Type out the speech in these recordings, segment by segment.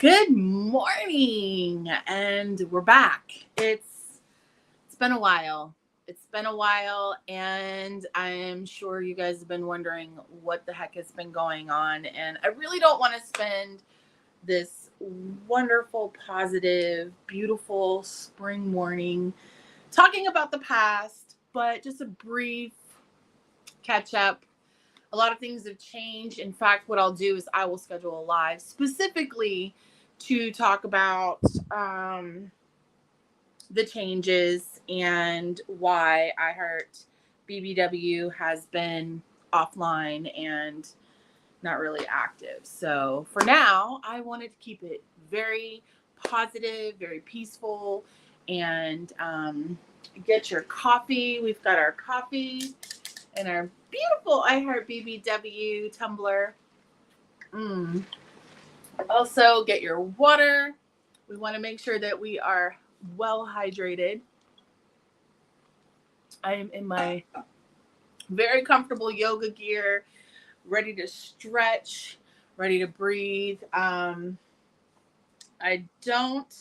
Good morning, and we're back. It's been a while. It's been a while, and I'm sure you guys have been wondering what the heck has been going on. And I really don't want to spend this wonderful, positive, beautiful spring morning talking about the past, but just a brief catch up. A lot of things have changed. In fact, what I'll do is I will schedule a live specifically to talk about the changes and why iHeart BBW has been offline and not really active. So for now, I wanted to keep it very positive, very peaceful, and get your coffee. We've got our coffee and our beautiful iHeart BBW tumbler. Also, get your water. We want to make sure that we are well hydrated. I am in my very comfortable yoga gear, ready to stretch, ready to breathe. I don't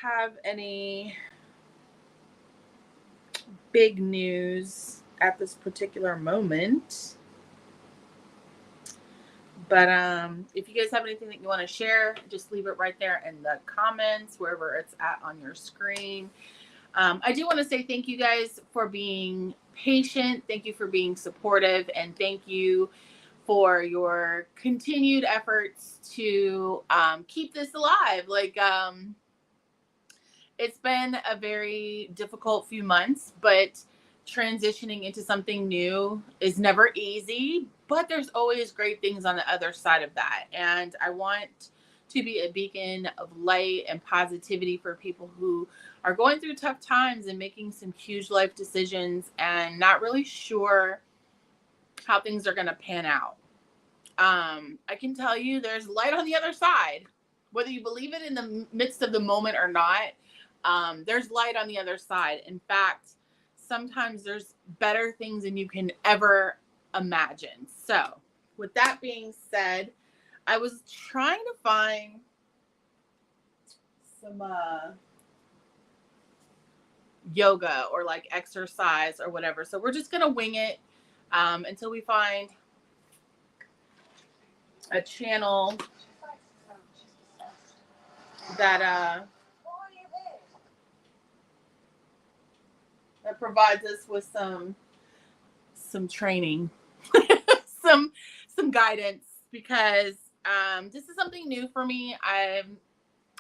have any big news at this particular moment. But if you guys have anything that you want to share, just leave it right there in the comments, wherever it's at on your screen. I do want to say thank you guys for being patient. Thank you for being supportive. And thank you for your continued efforts to keep this alive. It's been a very difficult few months, but transitioning into something new is never easy, but there's always great things on the other side of that. And I want to be a beacon of light and positivity for people who are going through tough times and making some huge life decisions and not really sure how things are going to pan out. I can tell you there's light on the other side. Whether you believe it in the midst of the moment or not, there's light on the other side. In fact, sometimes there's better things than you can ever imagine. So with that being said, I was trying to find some yoga or like exercise or whatever. So we're just going to wing it until we find a channel that provides us with some training, some guidance, because this is something new for me. I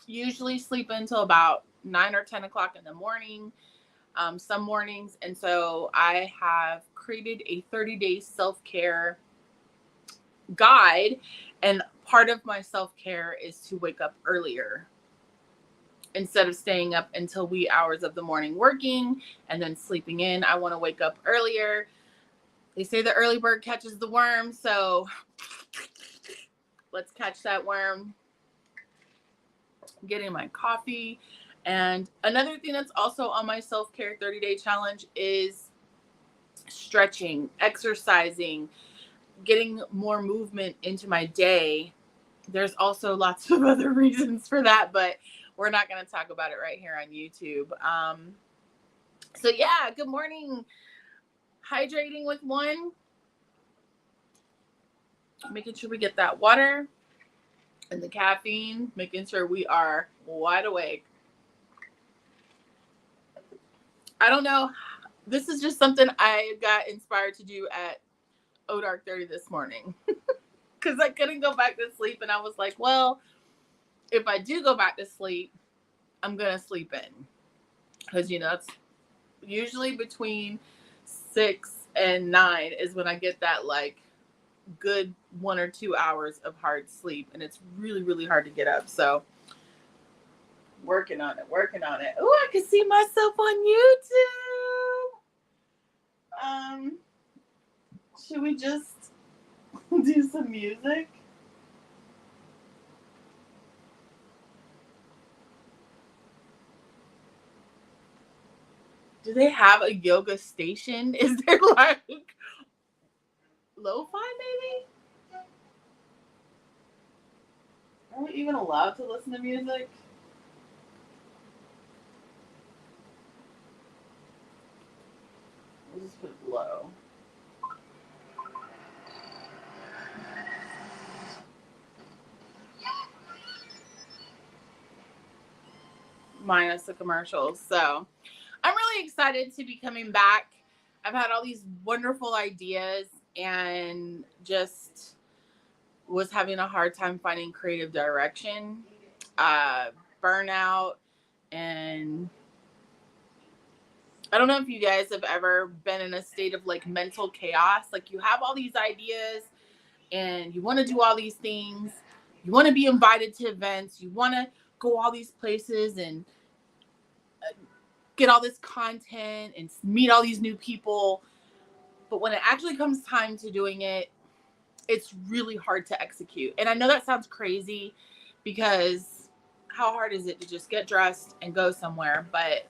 usually sleep until about 9 or 10 o'clock in the morning, some mornings. And so I have created a 30-day self-care guide. And part of my self-care is to wake up earlier. Instead of staying up until wee hours of the morning working and then sleeping in, I want to wake up earlier. They say the early bird catches the worm, so let's catch that worm. Getting my coffee. And another thing that's also on my self-care 30-day challenge is stretching, exercising, getting more movement into my day. There's also lots of other reasons for that, but we're not going to talk about it right here on YouTube. So yeah, good morning. Hydrating with one. Making sure we get that water and the caffeine, making sure we are wide awake. I don't know. This is just something I got inspired to do at Dark 30 this morning because I couldn't go back to sleep. And I was like, well, if I do go back to sleep, I'm going to sleep in. Because, it's usually between 6 and 9 is when I get that like good 1 or 2 hours of hard sleep. And it's really, really hard to get up. So working on it. Oh, I can see myself on YouTube. Should we just do some music? Do they have a yoga station? Is there like lo-fi maybe? Are we even allowed to listen to music? We'll just put it low. Minus the commercials. So I'm really excited to be coming back. I've had all these wonderful ideas and just was having a hard time finding creative direction, uh, burnout, and I don't know if you guys have ever been in a state of like mental chaos. Like you have all these ideas and you want to do all these things. You want to be invited to events. You want to go all these places and get all this content and meet all these new people. But when it actually comes time to doing it, it's really hard to execute. And I know that sounds crazy because how hard is it to just get dressed and go somewhere? But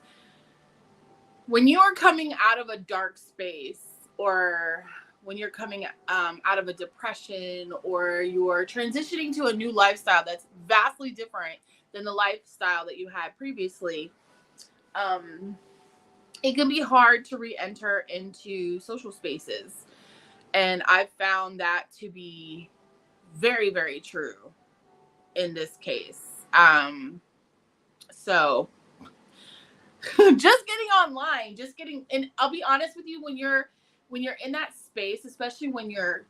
when you are coming out of a dark space, or when you're coming out of a depression, or you're transitioning to a new lifestyle that's vastly different than the lifestyle that you had previously, it can be hard to re-enter into social spaces. And I've found that to be very, very true in this case. So just getting online, and I'll be honest with you, when you're in that space, especially when you're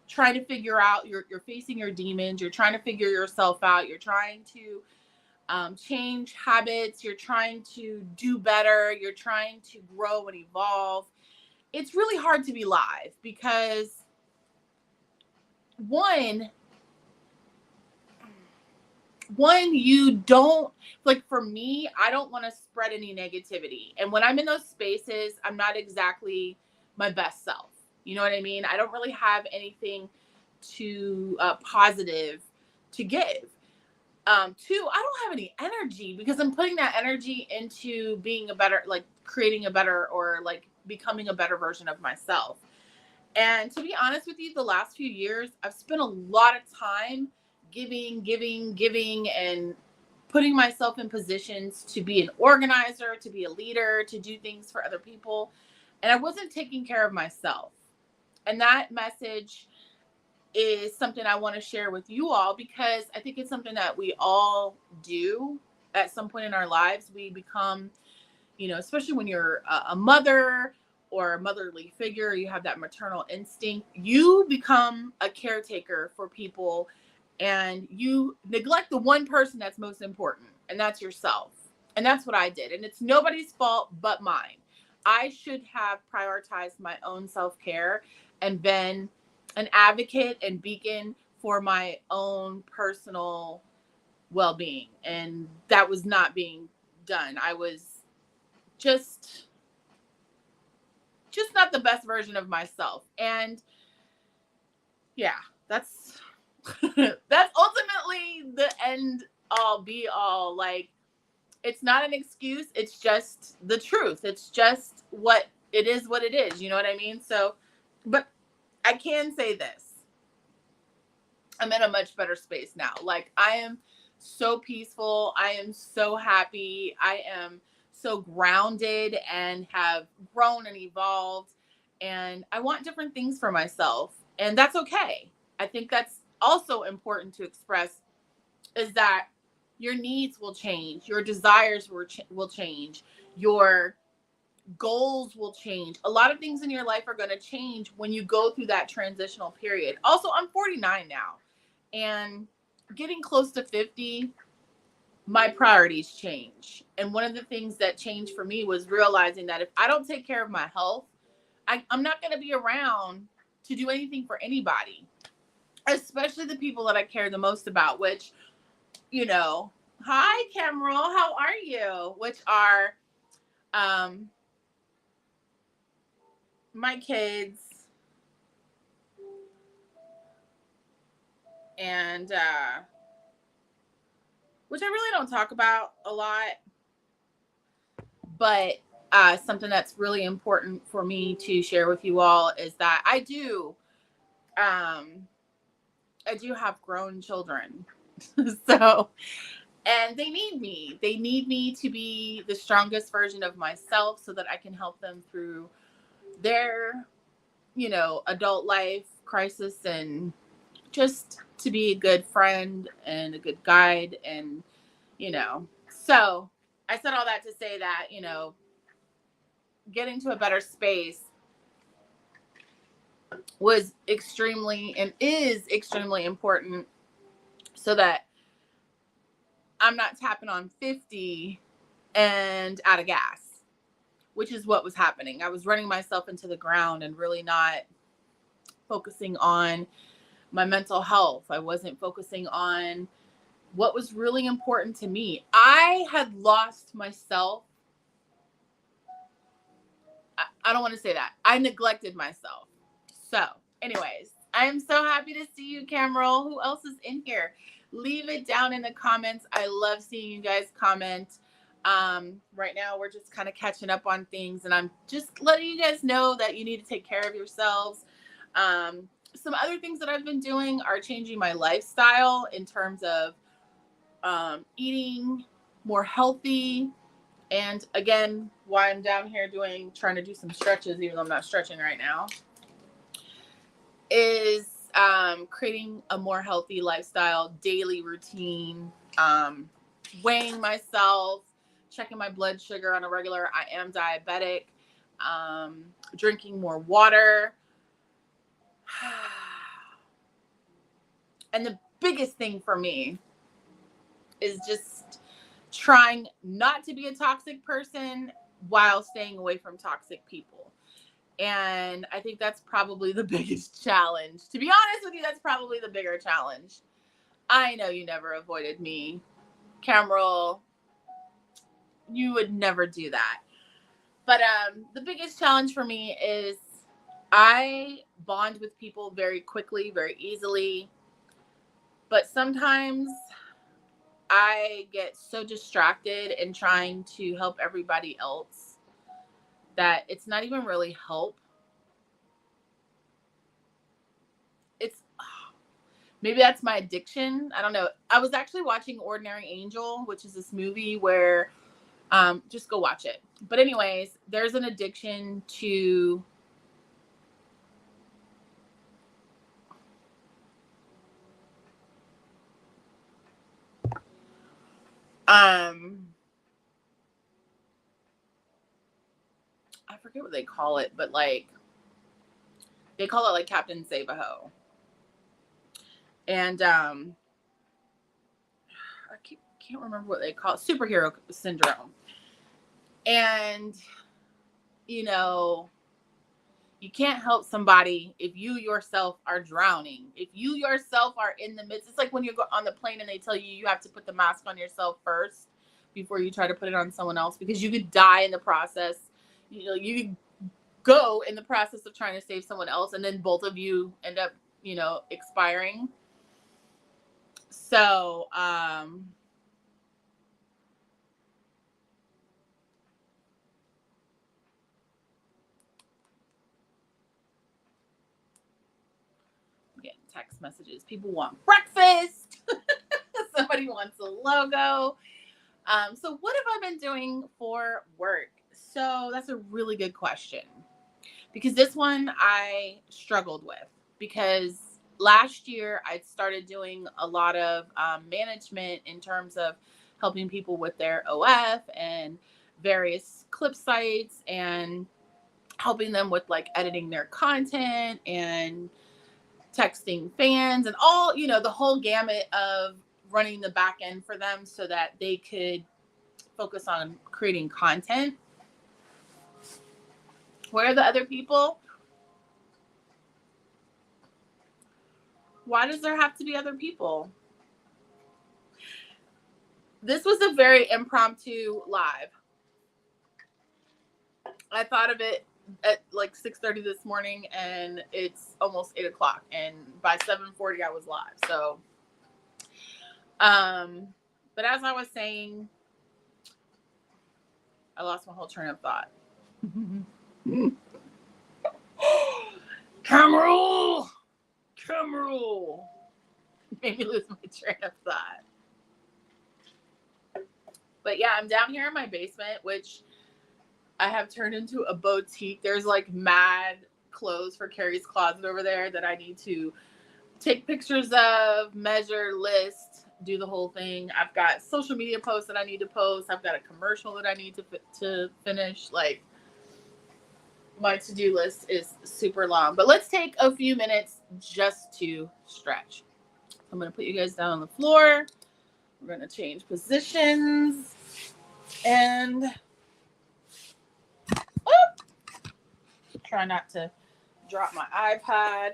trying to figure out, you're facing your demons, you're trying to figure yourself out, you're trying to change habits, you're trying to do better, you're trying to grow and evolve. It's really hard to be live because one, you don't, like, for me, I don't want to spread any negativity. And when I'm in those spaces, I'm not exactly my best self. You know what I mean? I don't really have anything to positive to give. Two, I don't have any energy because I'm putting that energy into being a better, like creating a better, or like becoming a better version of myself. And to be honest with you, the last few years, I've spent a lot of time giving, and putting myself in positions to be an organizer, to be a leader, to do things for other people. And I wasn't taking care of myself. And that message is something I want to share with you all, because I think it's something that we all do at some point in our lives. We become, especially when you're a mother or a motherly figure, you have that maternal instinct. You become a caretaker for people, and you neglect the one person that's most important, and that's yourself. And that's what I did. And it's nobody's fault but mine. I should have prioritized my own self-care and been an advocate and beacon for my own personal well-being. And that was not being done. I was just not the best version of myself. And yeah, that's that's ultimately the end all be all. Like, it's not an excuse, it's just the truth. It's just what it is, what it is, you know what I mean? So, but I can say this. I'm in a much better space now. Like, I am so peaceful. I am so happy. I am so grounded and have grown and evolved. And I want different things for myself. And that's okay. I think that's also important to express, is that your needs will change. Your desires will change. Your goals will change. A lot of things in your life are going to change when you go through that transitional period. Also, I'm 49 now. And getting close to 50, my priorities change. And one of the things that changed for me was realizing that if I don't take care of my health, I'm not going to be around to do anything for anybody, especially the people that I care the most about, which, hi, Cameron, how are you? Which are my kids, and which I really don't talk about a lot, but something that's really important for me to share with you all is that I do I do have grown children. So, and they need me. They need me to be the strongest version of myself so that I can help them through their, adult life crisis, and just to be a good friend and a good guide. And, so I said all that to say that, getting to a better space was extremely and is extremely important so that I'm not tapping on 50 and out of gas, which is what was happening. I was running myself into the ground and really not focusing on my mental health. I wasn't focusing on what was really important to me. I had lost myself. I don't want to say that. I neglected myself. So, anyways, I am so happy to see you, Cameron. Who else is in here? Leave it down in the comments. I love seeing you guys comment. Right now, we're just kind of catching up on things, and I'm just letting you guys know that you need to take care of yourselves. Some other things that I've been doing are changing my lifestyle in terms of eating more healthy. And again, why I'm down here trying to do some stretches, even though I'm not stretching right now, is creating a more healthy lifestyle, daily routine, weighing myself, checking my blood sugar on a regular. I am diabetic, drinking more water. And the biggest thing for me is just trying not to be a toxic person while staying away from toxic people. And I think that's probably the biggest challenge. To be honest with you, that's probably the bigger challenge. I know you never avoided me, Cameron. You would never do that. But the biggest challenge for me is I bond with people very quickly, very easily. But sometimes I get so distracted in trying to help everybody else that it's not even really help. It's maybe that's my addiction. I don't know. I was actually watching Ordinary Angel, which is this movie where just go watch it. But anyways, there's an addiction to I forget what they call it, but like they call it like Captain Save-A-Ho. And I can't remember what they call it, superhero syndrome. And you can't help somebody if you yourself are drowning. If you yourself are in the midst, it's like when you go on the plane and they tell you have to put the mask on yourself first before you try to put it on someone else, because you could die in the process. You could go in the process of trying to save someone else, and then both of you end up, expiring. So, getting text messages. People want breakfast. Somebody wants a logo. So what have I been doing for work? So that's a really good question, because this one I struggled with, because last year I started doing a lot of management in terms of helping people with their OF and various clip sites, and helping them with like editing their content and texting fans and all, the whole gamut of running the back end for them so that they could focus on creating content. Where are the other people? Why does there have to be other people? This was a very impromptu live. I thought of it at like 6:30 this morning, and it's almost 8 o'clock. And by 7:40, I was live. So, but as I was saying, I lost my whole train of thought. Cameron. made me lose my train of thought. But yeah, I'm down here in my basement, which I have turned into a boutique. There's like mad clothes for Kari's closet over there that I need to take pictures of, measure, list, do the whole thing. I've got social media posts that I need to post. I've got a commercial that I need to finish. Like, my to-do list is super long. But let's take a few minutes just to stretch. I'm going to put you guys down on the floor. We're going to change positions. And try not to drop my iPad.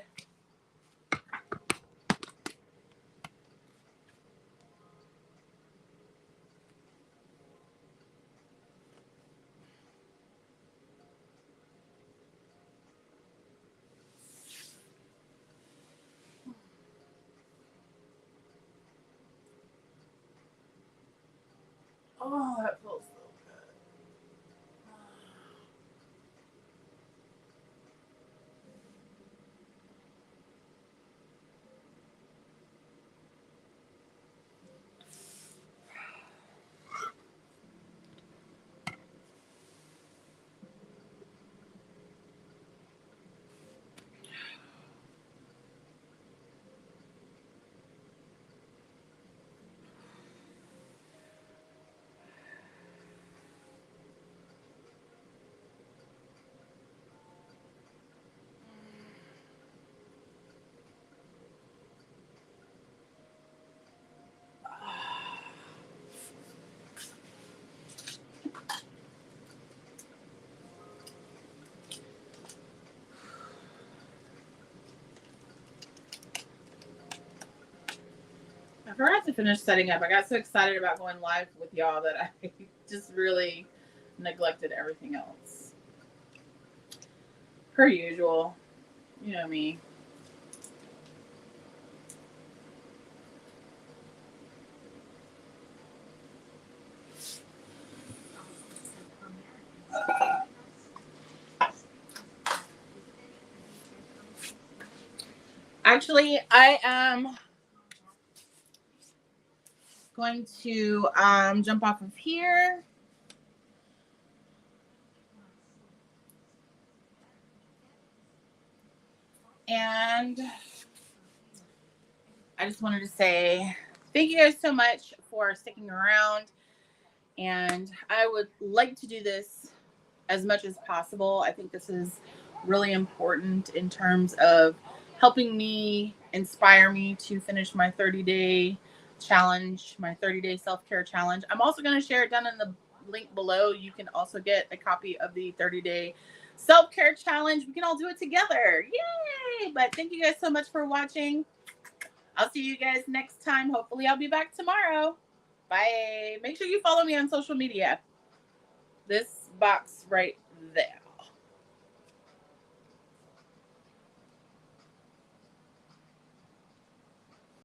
Oh, that feels so good. I forgot to finish setting up. I got so excited about going live with y'all that I just really neglected everything else. Per usual. You know me. Actually, I am going to jump off of here. And I just wanted to say thank you guys so much for sticking around. And I would like to do this as much as possible. I think this is really important in terms of helping me, inspire me to finish my 30-day challenge, my 30-day self-care challenge. I'm also going to share it down in the link below. You can also get a copy of the 30-day self-care challenge. We can all do it together. Yay! But thank you guys so much for watching. I'll see you guys next time. Hopefully I'll be back tomorrow. Bye. Make sure you follow me on social media. This box right there.